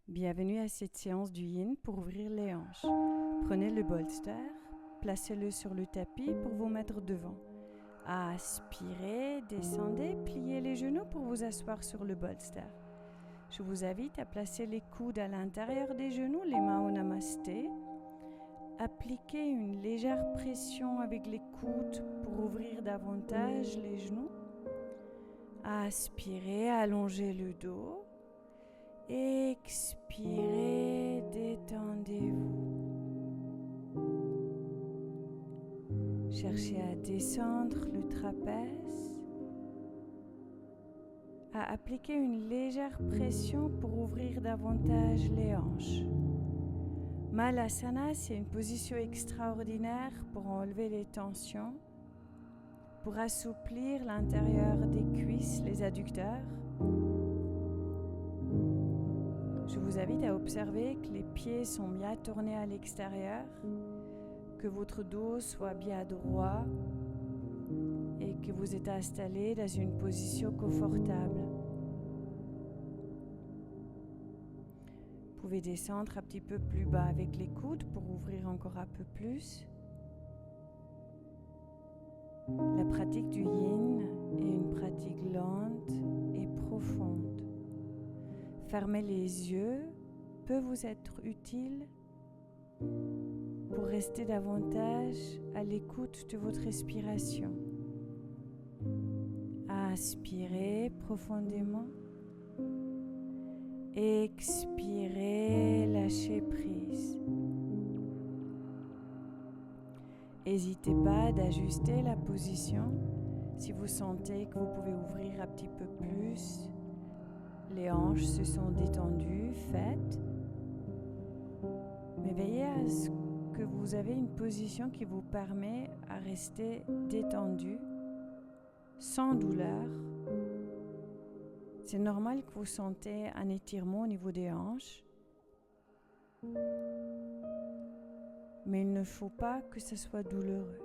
Bienvenue à cette séance du yin pour ouvrir les hanches. Prenez le bolster, placez-le sur le tapis pour vous mettre devant. Aspirez, descendez, pliez les genoux pour vous asseoir sur le bolster. Je vous invite à placer les coudes à l'intérieur des genoux, les mains au namasté. Appliquez une légère pression avec les coudes pour ouvrir davantage les genoux. Aspirez, allongez le dos. Expirez, détendez-vous. Cherchez à descendre le trapèze, à appliquer une légère pression pour ouvrir davantage les hanches. Malasana, c'est une position extraordinaire pour enlever les tensions, pour assouplir l'intérieur des cuisses, les adducteurs. Je vous invite à observer que les pieds sont bien tournés à l'extérieur, que votre dos soit bien droit et que vous êtes installé dans une position confortable. Vous pouvez descendre un petit peu plus bas avec les coudes pour ouvrir encore un peu plus. La pratique du yin est une pratique lente et profonde. Fermer les yeux peut vous être utile pour rester davantage à l'écoute de votre respiration. Inspirez profondément. Expirez, lâchez prise. N'hésitez pas d'ajuster la position si vous sentez que vous pouvez ouvrir un petit peu plus. Les hanches se sont détendues, faites. Mais veillez à ce que vous avez une position qui vous permet à rester détendu, sans douleur. C'est normal que vous sentez un étirement au niveau des hanches. Mais il ne faut pas que ce soit douloureux.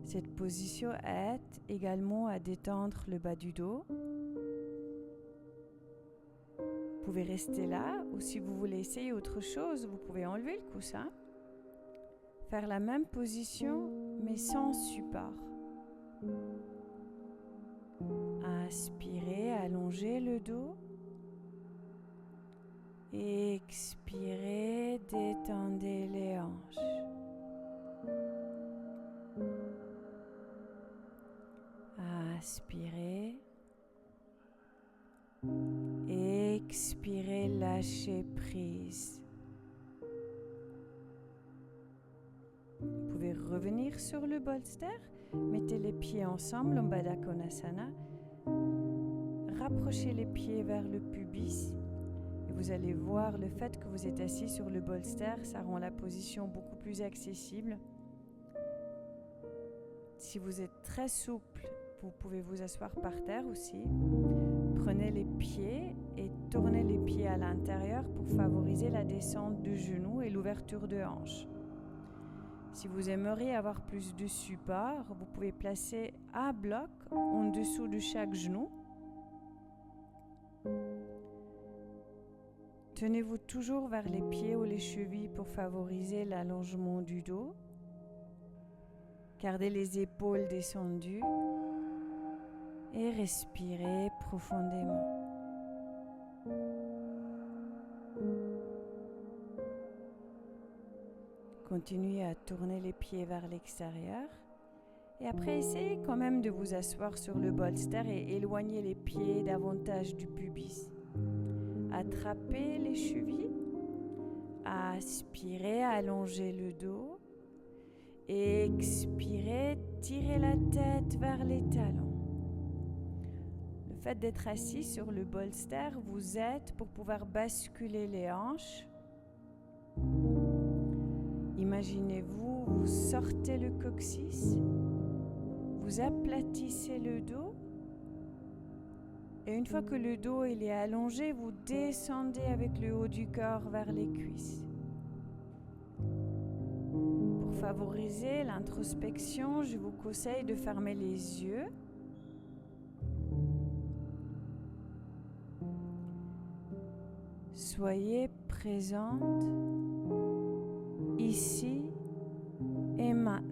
Cette position aide également à détendre le bas du dos. Vous pouvez rester là ou si vous voulez essayer autre chose, vous pouvez enlever le coussin. Faire la même position mais sans support. Inspirez, allongez le dos. Expirez, détendez les hanches. Inspirez. Expirez, lâchez prise. Vous pouvez revenir sur le bolster. Mettez les pieds ensemble en Baddha Konasana. Rapprochez les pieds vers le pubis. Et vous allez voir le fait que vous êtes assis sur le bolster, ça rend la position beaucoup plus accessible. Si vous êtes très souple, vous pouvez vous asseoir par terre aussi. Prenez les pieds et tournez les pieds à l'intérieur pour favoriser la descente du genou et l'ouverture de hanche. Si vous aimeriez avoir plus de support, vous pouvez placer un bloc en dessous de chaque genou. Tenez-vous toujours vers les pieds ou les chevilles pour favoriser l'allongement du dos. Gardez les épaules descendues et respirez profondément. Continuez à tourner les pieds vers l'extérieur. Et après, essayez quand même de vous asseoir sur le bolster et éloigner les pieds davantage du pubis. Attrapez les chevilles. Aspirez, allongez le dos. Expirez, tirez la tête vers les talons. Le fait d'être assis sur le bolster vous aide pour pouvoir basculer les hanches. Imaginez-vous, vous sortez le coccyx, vous aplatissez le dos et une fois que le dos il est allongé, vous descendez avec le haut du corps vers les cuisses. Pour favoriser l'introspection, je vous conseille de fermer les yeux soyez présente ici et maintenant.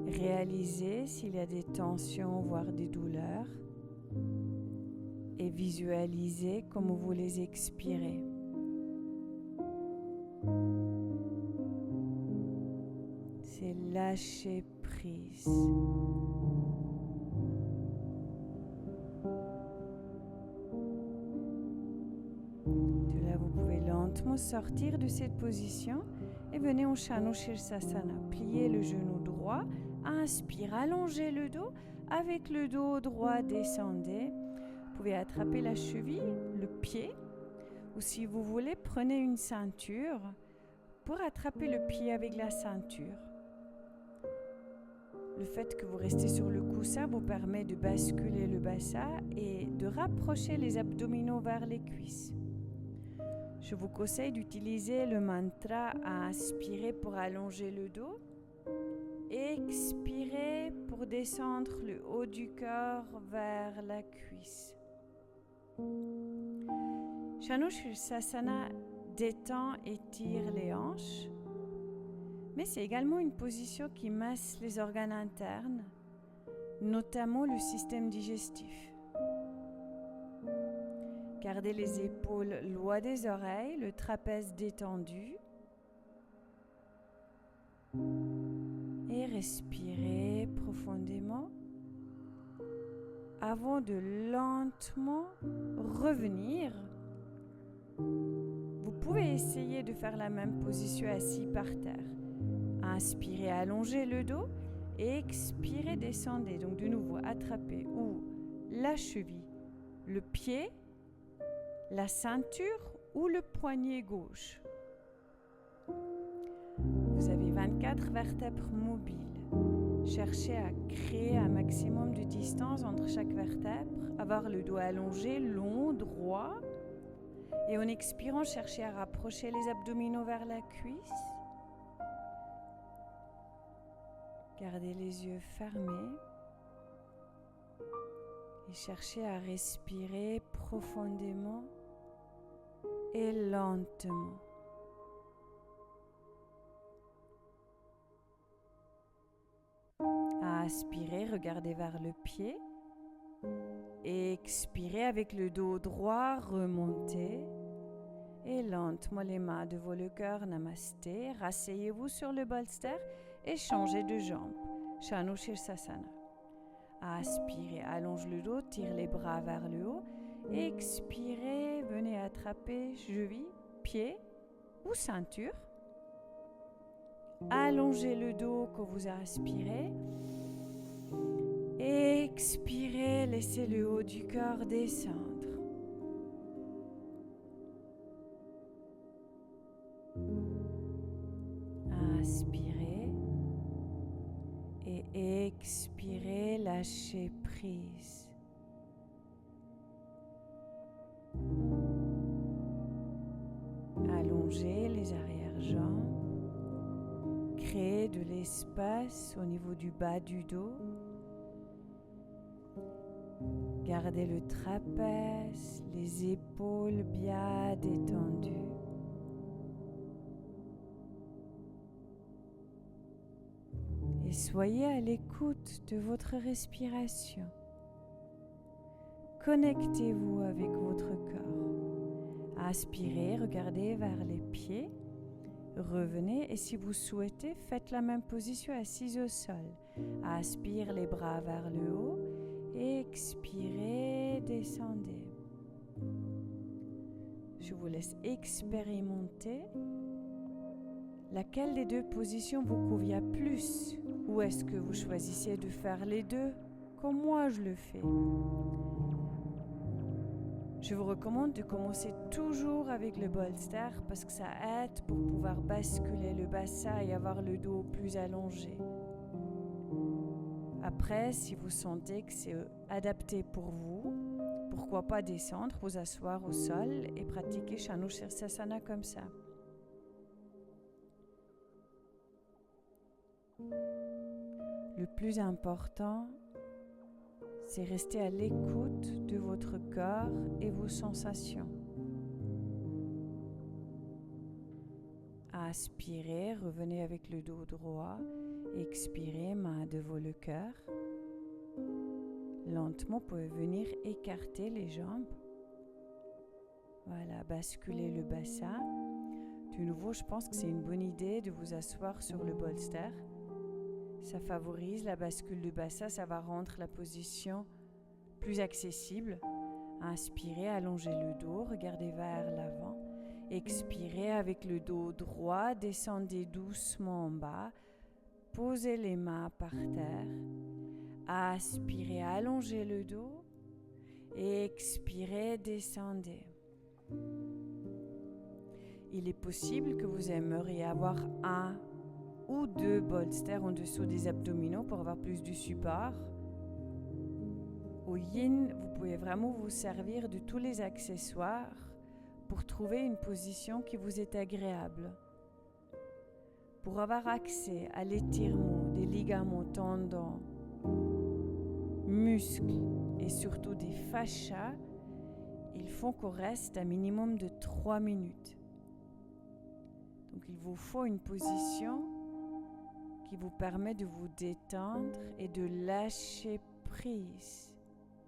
Réalisez s'il y a des tensions, voire des douleurs, et visualisez comment vous les expirez. C'est lâcher prise. De là, vous pouvez lentement sortir de cette position et venez en Shanu Shirsasana. Pliez le genou droit, inspire, allongez le dos. Avec le dos droit, descendez. Vous pouvez attraper la cheville, le pied, ou si vous voulez, prenez une ceinture pour attraper le pied avec la ceinture. Le fait que vous restez sur le coussin vous permet de basculer le bassin et de rapprocher les abdominaux vers les cuisses. Je vous conseille d'utiliser le mantra à inspirer pour allonger le dos, expirer pour descendre le haut du corps vers la cuisse. Shanu Shirsasana détend et tire les hanches, mais c'est également une position qui masse les organes internes, notamment le système digestif. Gardez les épaules loin des oreilles, le trapèze détendu. Et respirez profondément avant de lentement revenir. Vous pouvez essayer de faire la même position assis par terre. Inspirez, allongez le dos et expirez, descendez. Donc de nouveau, attrapez ou la cheville, le pied, la ceinture ou le poignet gauche. Vous avez 24 vertèbres mobiles. Cherchez à créer un maximum de distance entre chaque vertèbre, avoir le dos allongé, long, droit. Et en expirant, cherchez à rapprocher les abdominaux vers la cuisse. Gardez les yeux fermés. Et cherchez à respirer profondément et lentement. Inspirez, regardez vers le pied. Expirez avec le dos droit, remontez. Et lentement les mains devant le cœur, namasté. Rasseyez-vous sur le bolster et changez de jambe. Shanu Shirsasana. Inspirez, allonge le dos, tire les bras vers le haut. Expirez, venez attraper cheville, pied ou ceinture. Allongez le dos quand vous inspirez. Expirez, laissez le haut du corps descendre. Inspirez et expirez, lâchez prise. Allongez les arrière-jambes. Créez de l'espace au niveau du bas du dos. Gardez le trapèze, les épaules bien détendues. Et soyez à l'écoute de votre respiration. Connectez-vous avec votre corps. Inspirez, regardez vers les pieds. Revenez et si vous souhaitez, faites la même position assise au sol. Inspire les bras vers le haut. Expirez, descendez. Je vous laisse expérimenter laquelle des deux positions vous convient plus. Ou est-ce que vous choisissez de faire les deux comme moi je le fais? Je vous recommande de commencer toujours avec le bolster parce que ça aide pour pouvoir basculer le bassin et avoir le dos plus allongé. Après, si vous sentez que c'est adapté pour vous, pourquoi pas descendre, vous asseoir au sol et pratiquer Shanu Shirsasana comme ça. Le plus important, c'est rester à l'écoute de votre corps et vos sensations. Inspirez, revenez avec le dos droit. Expirez, main devant le cœur. Lentement, vous pouvez venir écarter les jambes. Voilà, basculez le bassin. De nouveau, je pense que c'est une bonne idée de vous asseoir sur le bolster. Ça favorise la bascule du bassin, ça va rendre la position plus accessible. Inspirez, allongez le dos, regardez vers l'avant. Expirez avec le dos droit, descendez doucement en bas. Posez les mains par terre. Aspirez, allongez le dos. Expirez, descendez. Il est possible que vous aimeriez avoir un ou deux bolsters en dessous des abdominaux pour avoir plus du support. Au yin, vous pouvez vraiment vous servir de tous les accessoires pour trouver une position qui vous est agréable. Pour avoir accès à l'étirement des ligaments tendons, muscles et surtout des fascias, il faut qu'on reste un minimum de 3 minutes. Donc il vous faut une position qui vous permet de vous détendre et de lâcher prise.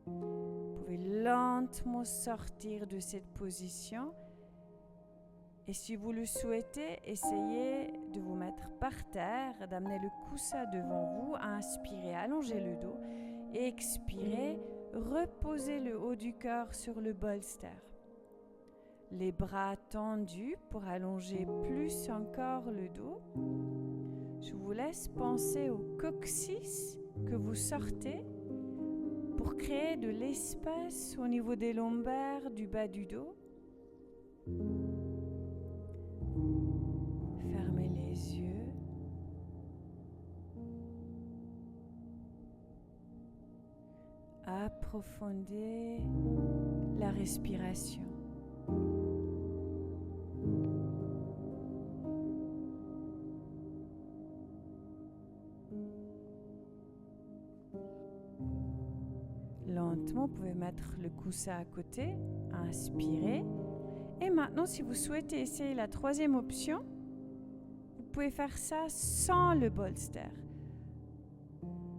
Vous pouvez lentement sortir de cette position et si vous le souhaitez, essayez de vous mettre par terre, d'amener le coussin devant vous, inspirez, allongez le dos et expirez, reposez le haut du corps sur le bolster. Les bras tendus pour allonger plus encore le dos. Je vous laisse penser au coccyx que vous sortez pour créer de l'espace au niveau des lombaires du bas du dos. Fermez les yeux. Approfondez la respiration. Lentement, vous pouvez mettre le coussin à côté, inspirez. Et maintenant, si vous souhaitez essayer la troisième option, vous pouvez faire ça sans le bolster.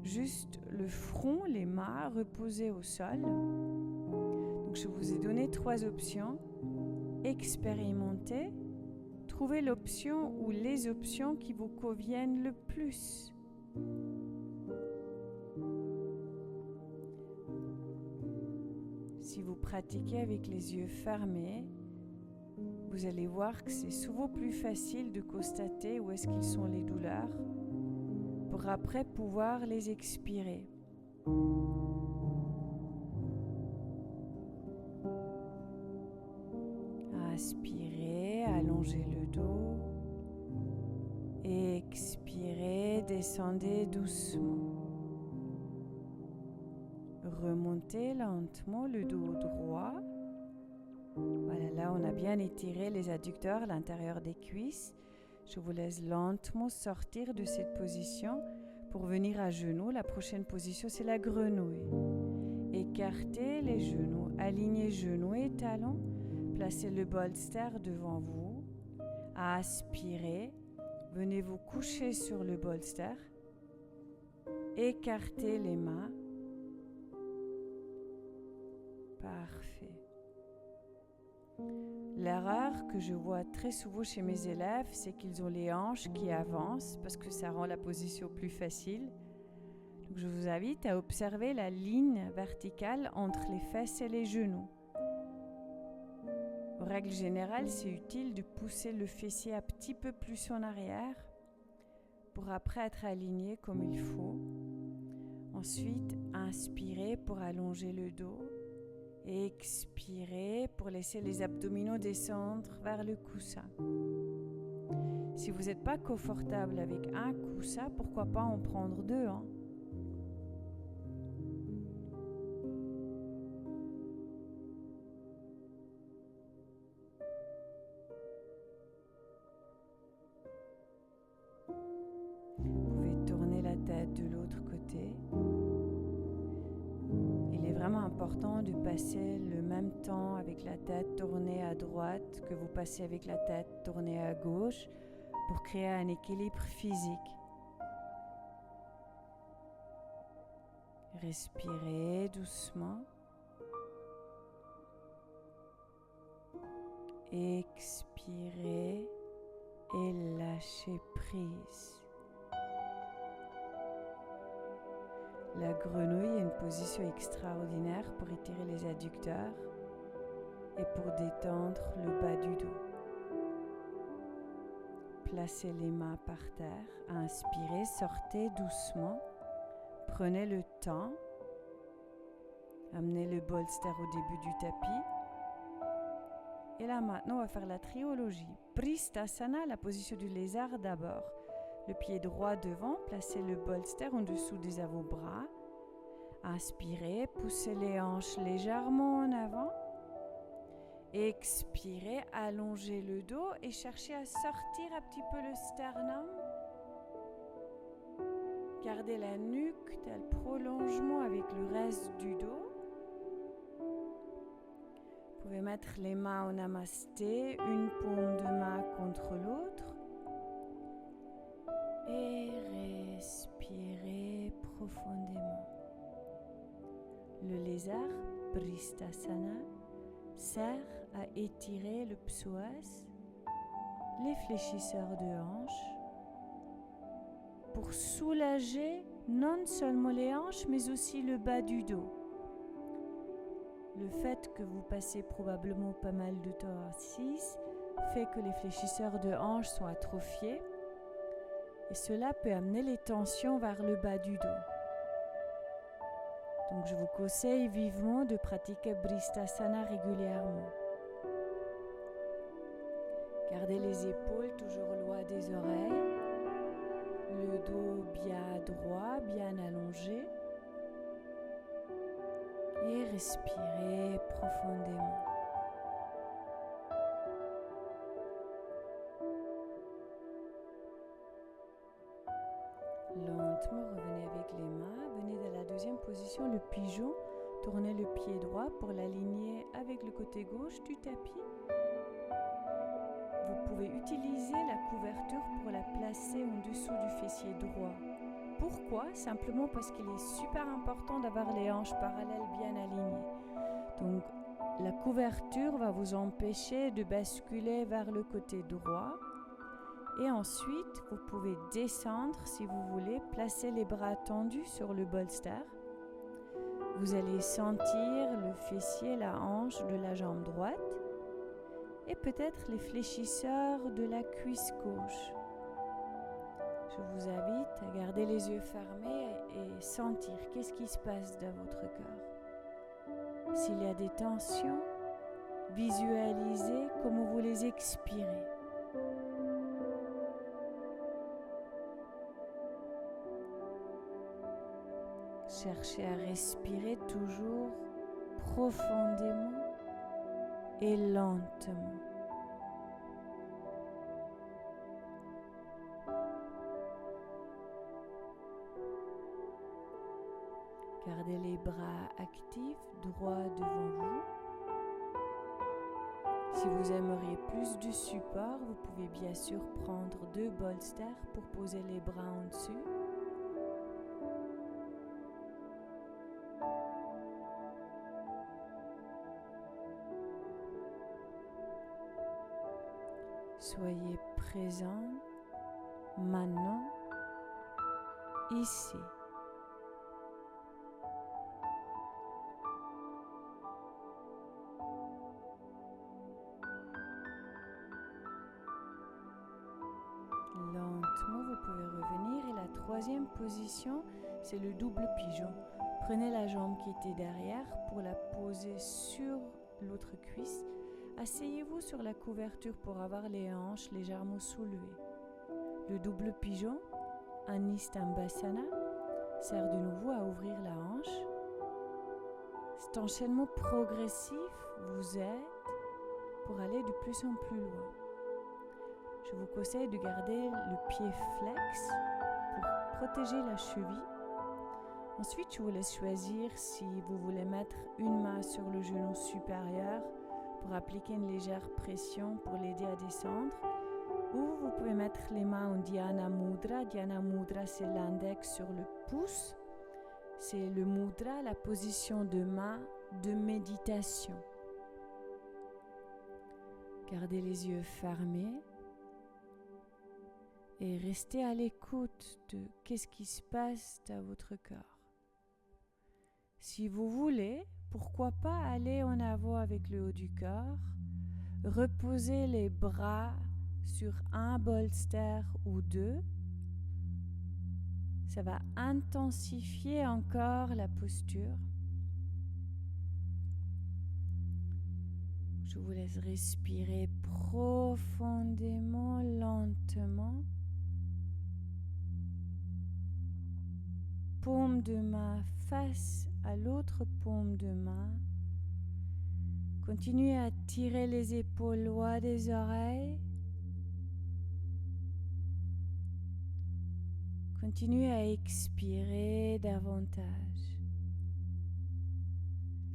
Juste le front, les mains reposées au sol. Donc, je vous ai donné 3 options. Expérimentez, trouvez l'option ou les options qui vous conviennent le plus. Si vous pratiquez avec les yeux fermés, vous allez voir que c'est souvent plus facile de constater où est-ce qu'ils sont les douleurs pour après pouvoir les expirer. Inspirez, allongez le dos. Expirez, descendez doucement. Remontez lentement le dos droit. Voilà, là on a bien étiré les adducteurs, l'intérieur des cuisses. Je vous laisse lentement sortir de cette position pour venir à genoux. La prochaine position, c'est la grenouille. Écartez les genoux, alignez genoux et talons. Placez le bolster devant vous. Aspirez. Venez vous coucher sur le bolster. Écartez les mains. Parfait. L'erreur que je vois très souvent chez mes élèves, c'est qu'ils ont les hanches qui avancent parce que ça rend la position plus facile. Donc je vous invite à observer la ligne verticale entre les fesses et les genoux. En règle générale, c'est utile de pousser le fessier un petit peu plus en arrière pour après être aligné comme il faut. Ensuite, inspirez pour allonger le dos. Expirez pour laisser les abdominaux descendre vers le coussin. Si vous n'êtes pas confortable avec un coussin, pourquoi pas en prendre 2, hein? Vous pouvez tourner la tête de l'autre important de passer le même temps avec la tête tournée à droite que vous passez avec la tête tournée à gauche pour créer un équilibre physique. Respirez doucement. Expirez et lâchez prise. La grenouille est une position extraordinaire pour étirer les adducteurs et pour détendre le bas du dos. Placez les mains par terre. Inspirez, sortez doucement. Prenez le temps. Amenez le bolster au début du tapis. Et là maintenant, on va faire la triologie. Bristasana, la position du lézard d'abord. Le pied droit devant, placez le bolster en dessous des avant-bras. Inspirez, poussez les hanches légèrement en avant. Expirez, allongez le dos et cherchez à sortir un petit peu le sternum. Gardez la nuque tel prolongement avec le reste du dos. Vous pouvez mettre les mains en namasté, une paume de main contre l'autre. Et respirez profondément. Le lézard, Bristasana, sert à étirer le psoas, les fléchisseurs de hanches, pour soulager non seulement les hanches, mais aussi le bas du dos. Le fait que vous passez probablement pas mal de temps assise fait que les fléchisseurs de hanches sont atrophiés et cela peut amener les tensions vers le bas du dos. Donc je vous conseille vivement de pratiquer Bristasana régulièrement. Gardez les épaules toujours loin des oreilles, le dos bien droit, bien allongé. Et respirez profondément. Lentement, revenez avec les mains. Venez dans la deuxième position, le pigeon. Tournez le pied droit pour l'aligner avec le côté gauche du tapis. Vous pouvez utiliser la couverture pour la placer en dessous du fessier droit. Pourquoi ? Simplement parce qu'il est super important d'avoir les hanches parallèles bien alignées. Donc, la couverture va vous empêcher de basculer vers le côté droit. Et ensuite, vous pouvez descendre si vous voulez, placer les bras tendus sur le bolster. Vous allez sentir le fessier, la hanche de la jambe droite et peut-être les fléchisseurs de la cuisse gauche. Je vous invite à garder les yeux fermés et sentir qu'est-ce qui se passe dans votre cœur. S'il y a des tensions, visualisez comment vous les expirez. Cherchez à respirer toujours profondément et lentement. Gardez les bras actifs, droits devant vous. Si vous aimeriez plus de support, vous pouvez bien sûr prendre 2 bolsters pour poser les bras en dessus. Soyez présent maintenant, ici. Lentement, vous pouvez revenir et la troisième position, c'est le double pigeon. Prenez la jambe qui était derrière pour la poser sur l'autre cuisse. Asseyez-vous sur la couverture pour avoir les hanches légèrement soulevées. Le double pigeon, Anistambasana, sert de nouveau à ouvrir la hanche. Cet enchaînement progressif vous aide pour aller de plus en plus loin. Je vous conseille de garder le pied flex pour protéger la cheville Ensuite, je vous laisse choisir si vous voulez mettre une main sur le genou supérieur pour appliquer une légère pression pour l'aider à descendre, ou vous pouvez mettre les mains en Dhyana Mudra. Dhyana Mudra, c'est l'index sur le pouce. C'est le mudra, la position de main de méditation. Gardez les yeux fermés et restez à l'écoute de qu'est-ce qui se passe dans votre corps. Si vous voulez, pourquoi pas aller en avant avec le haut du corps, reposer les bras sur un bolster ou deux. Ça va intensifier encore la posture. Je vous laisse respirer profondément, lentement. Paume de main face à l'autre paume de main. Continuez à tirer les épaules loin des oreilles. Continuez à expirer davantage.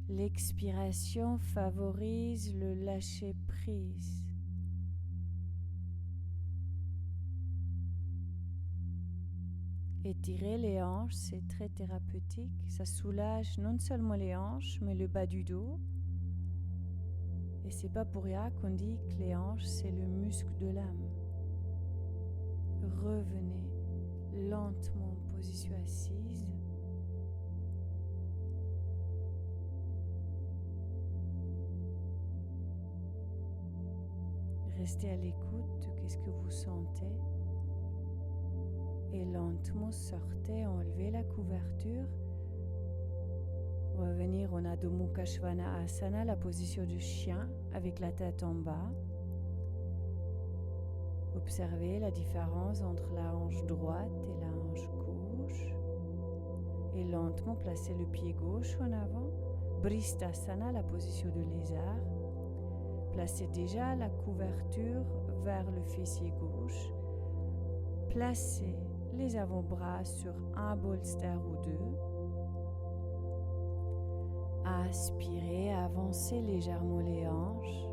L'expiration favorise le lâcher-prise. Étirer les hanches, c'est très thérapeutique. Ça soulage non seulement les hanches, mais le bas du dos. Et c'est pas pour rien qu'on dit que les hanches, c'est le muscle de l'âme. Revenez lentement en position assise. Restez à l'écoute de ce que vous sentez. Et lentement sortez, enlevez la couverture. On va venir en Adho Mukha Svanasana, la position du chien avec la tête en bas. Observez la différence entre la hanche droite et la hanche gauche. Et lentement placez le pied gauche en avant. Bristasana, la position de lézard. Placez déjà la couverture vers le fessier gauche. Placez les avant-bras sur un bolster ou deux. Inspirez, avancez légèrement les hanches.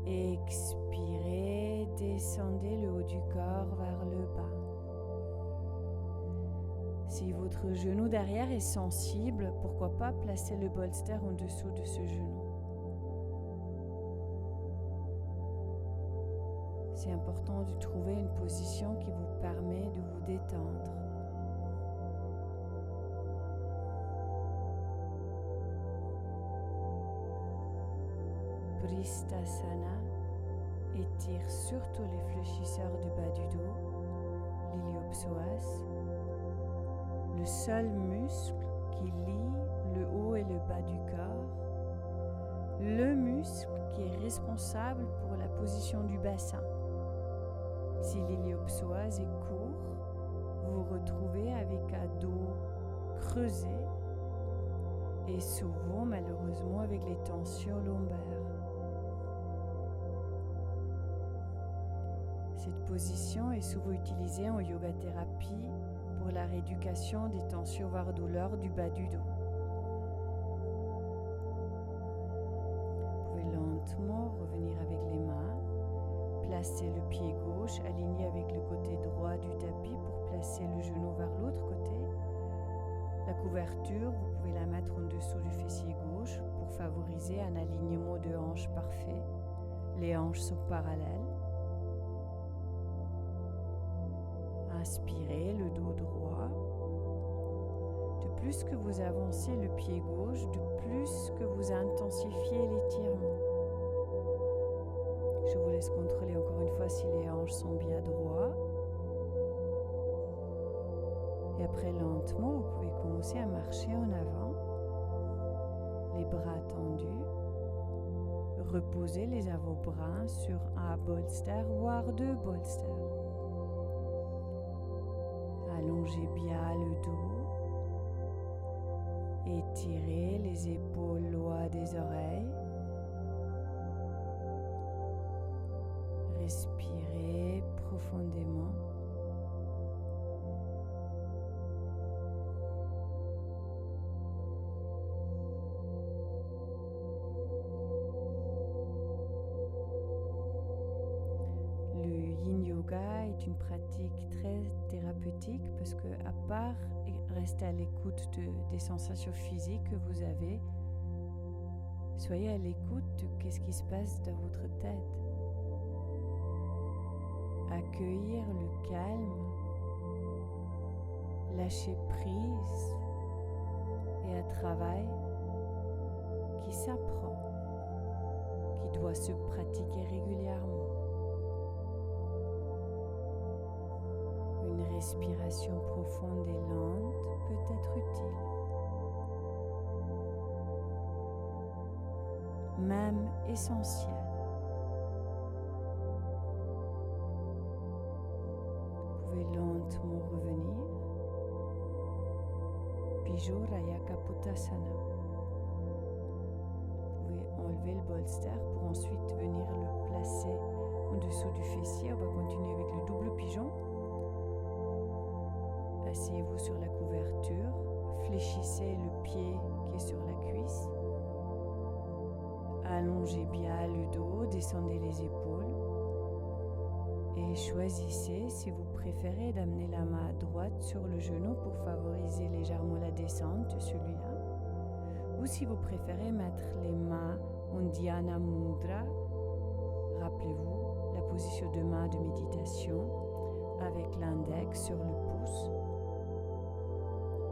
Expirez, descendez le haut du corps vers le bas. Si votre genou derrière est sensible, pourquoi pas placer le bolster en dessous de ce genou. C'est important de trouver une position qui vous permet de vous détendre. Bristasana étire surtout les fléchisseurs du bas du dos, l'iliopsoas, le seul muscle qui lie le haut et le bas du corps, le muscle qui est responsable pour la position du bassin. Si l'iliopsoas est court, vous vous retrouvez avec un dos creusé et souvent malheureusement avec les tensions lombaires. Cette position est souvent utilisée en yoga thérapie pour la rééducation des tensions voire douleurs du bas du dos. Vous pouvez lentement revenir avec les mains, placer le pied gauche aligné avec le côté droit du tapis pour placer le genou vers l'autre côté. La couverture, vous pouvez la mettre en dessous du fessier gauche pour favoriser un alignement de hanches parfait. Les hanches sont parallèles. Inspirez le dos droit. De plus que vous avancez le pied gauche, de plus que vous intensifiez l'étirement. Je vous laisse contrôler encore une fois si les hanches sont bien droits. Et après, lentement, vous pouvez commencer à marcher en avant. Les bras tendus. Reposez les avant-bras sur un bolster, voire deux bolsters. Allongez bien le dos. Étirez les épaules loin des oreilles. Respirez profondément. est une pratique très thérapeutique parce que, à part rester à l'écoute des sensations physiques que vous avez, soyez à l'écoute de qu'est-ce qui se passe dans votre tête. Accueillir le calme, lâcher prise et un travail qui s'apprend, qui doit se pratiquer régulièrement. Une respiration profonde et lente peut être utile, même essentielle. Vous pouvez lentement revenir. Pijo Raya Kapotasana. Vous pouvez enlever le bolster pour ensuite venir le placer en dessous du fessier. On va continuer avec le double pigeon. Asseyez-vous sur la couverture, fléchissez le pied qui est sur la cuisse, allongez bien le dos, descendez les épaules et choisissez si vous préférez d'amener la main à droite sur le genou pour favoriser légèrement la descente de celui-là, ou si vous préférez mettre les mains en Dhyana Mudra. Rappelez-vous la position de main de méditation avec l'index sur le pouce.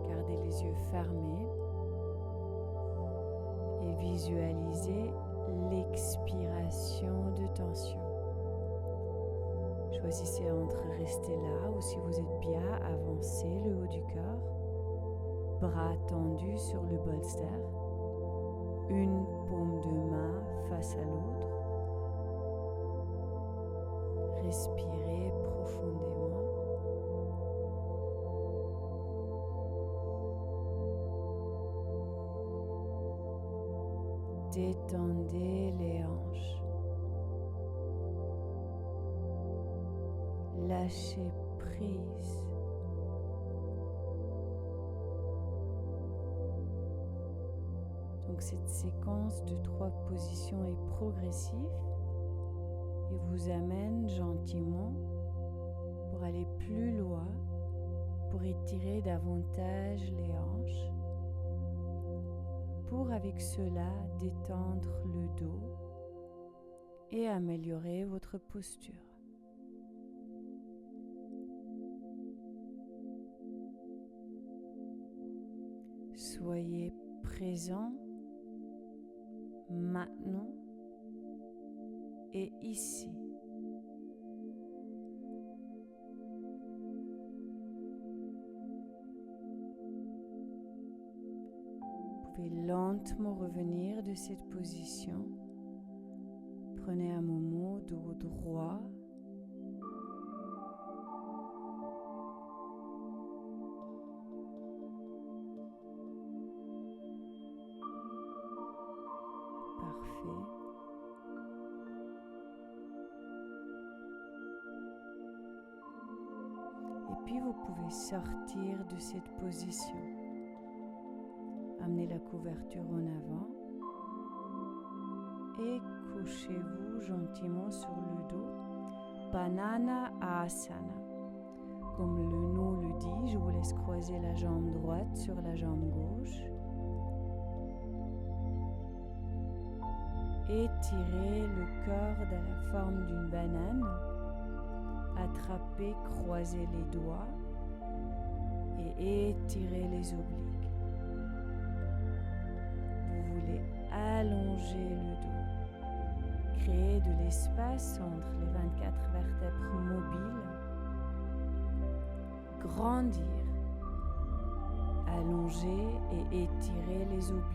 Gardez les yeux fermés et visualisez l'expiration de tension. Choisissez entre rester là ou, si vous êtes bien, avancez le haut du corps, bras tendus sur le bolster, une paume de main face à l'autre. Respirez profondément. Détendez les hanches. Lâchez prise. Donc cette séquence de 3 positions est progressive et vous amène gentiment pour aller plus loin, pour étirer davantage les hanches, pour avec cela détendre le dos et améliorer votre posture. Soyez présent maintenant et ici. Vous pouvez lentement revenir de cette position. Prenez un moment dos droit. Parfait. Et puis vous pouvez sortir de cette position. Amenez la couverture en avant et couchez-vous gentiment sur le dos. Banana Asana. Comme le nom le dit, je vous laisse croiser la jambe droite sur la jambe gauche. Étirez le corps dans la forme d'une banane. Attrapez, croisez les doigts et étirez les obliques. Vous voulez allonger le dos, créer de l'espace entre les 24 vertèbres mobiles, grandir, allonger et étirer les obliques.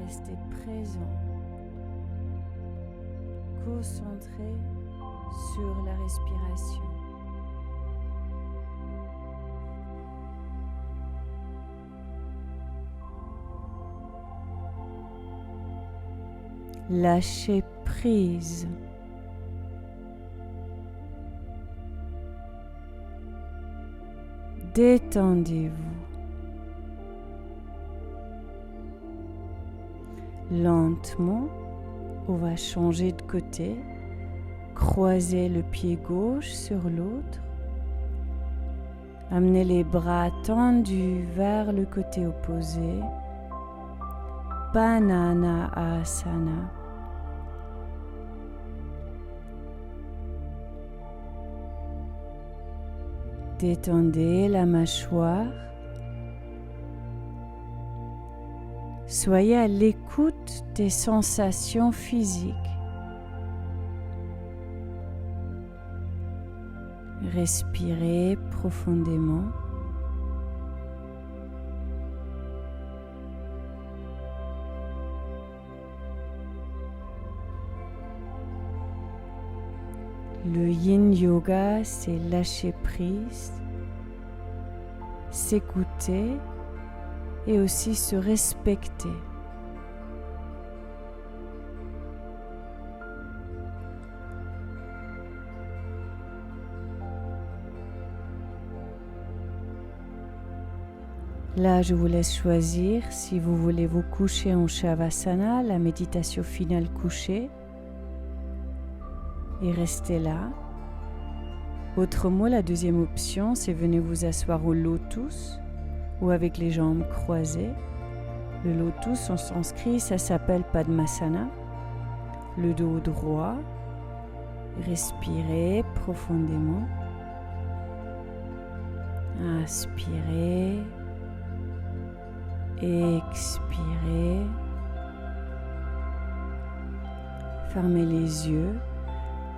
Restez présent, concentré sur la respiration. Lâchez prise. Détendez-vous. Lentement, on va changer de côté. Croisez le pied gauche sur l'autre. Amenez les bras tendus vers le côté opposé. Banana Asana. Détendez la mâchoire. Soyez à l'écoute des sensations physiques. Respirez profondément. Le yin yoga, c'est lâcher prise, s'écouter et aussi se respecter. Là, je vous laisse choisir si vous voulez vous coucher en Shavasana, la méditation finale couchée, et restez là. Autrement, la deuxième option, c'est venir vous asseoir au lotus ou avec les jambes croisées. Le lotus en sanskrit, ça s'appelle Padmasana. Le dos droit. Respirez profondément. Inspirez. Expirez. Fermez les yeux.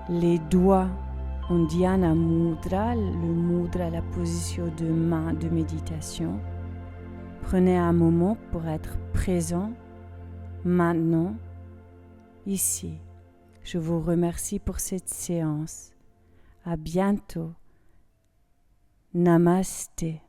Les doigts en Dhyana Mudra, le mudra, la position de main de méditation. Prenez un moment pour être présent, maintenant, ici. Je vous remercie pour cette séance. À bientôt. Namasté.